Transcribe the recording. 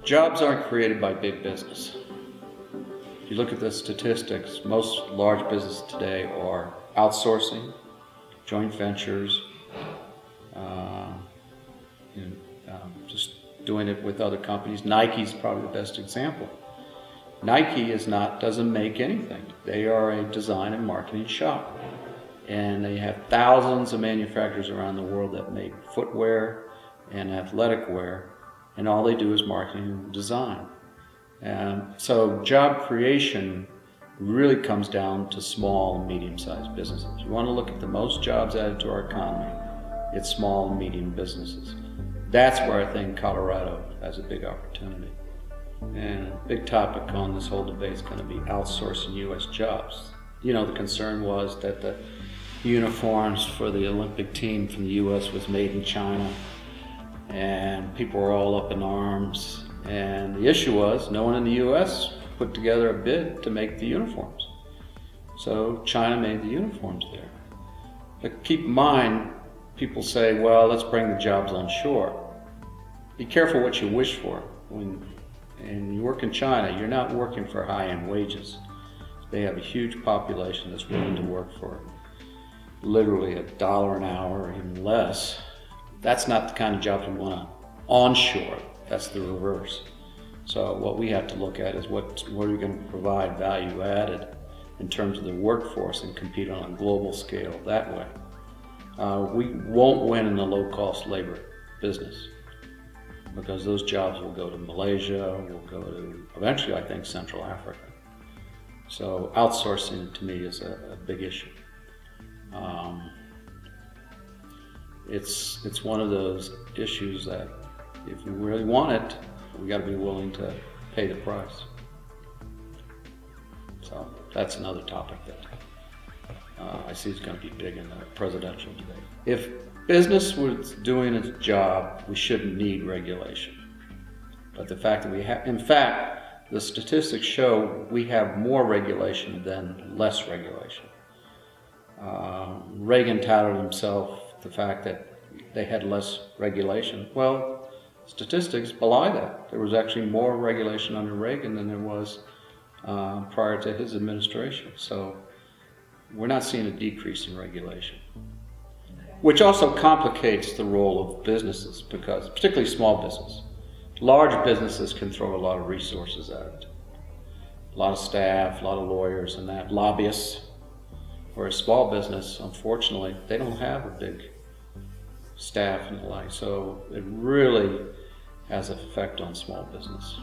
Jobs aren't created by big business. If you look at the statistics, most large businesses today are outsourcing, joint ventures, just doing it with other companies. Nike's probably the best example. Nike doesn't make anything. They are a design and marketing shop. And they have thousands of manufacturers around the world that make footwear and athletic wear, and all they do is marketing and design. So job creation really comes down to small and medium-sized businesses. You want to look at the most jobs added to our economy, it's small and medium businesses. That's where I think Colorado has a big opportunity. And a big topic on this whole debate is going to be outsourcing U.S. jobs. You know, the concern was that the uniforms for the Olympic team from the U.S. was made in China, and people were all up in arms. And the issue was no one in the U.S. put together a bid to make the uniforms. So China made the uniforms there. But keep in mind, people say, well, let's bring the jobs on shore. Be careful what you wish for. When you work in China, you're not working for high-end wages. They have a huge population that's willing to work for literally $1 an hour or even less. That's not the kind of jobs we want onshore. That's the reverse. So what we have to look at is what are we going to provide value added in terms of the workforce and compete on a global scale that way. We won't win in the low-cost labor business because those jobs will go to Malaysia, will go to eventually, I think, Central Africa. So outsourcing to me is a big issue. It's one of those issues that if we really want it, we got to be willing to pay the price. So that's another topic that I see is going to be big in the presidential debate. If business was doing its job, we shouldn't need regulation. But the fact that we have, in fact, the statistics show we have more regulation than less regulation. Reagan touted himself the fact that they had less regulation. Well, statistics belie that. There was actually more regulation under Reagan than there was prior to his administration. So we're not seeing a decrease in regulation, which also complicates the role of businesses, because particularly small business. Large businesses can throw a lot of resources at it. A lot of staff, a lot of lawyers and that, lobbyists. Whereas small business, unfortunately, they don't have a big staff and the like. So it really has an effect on small business.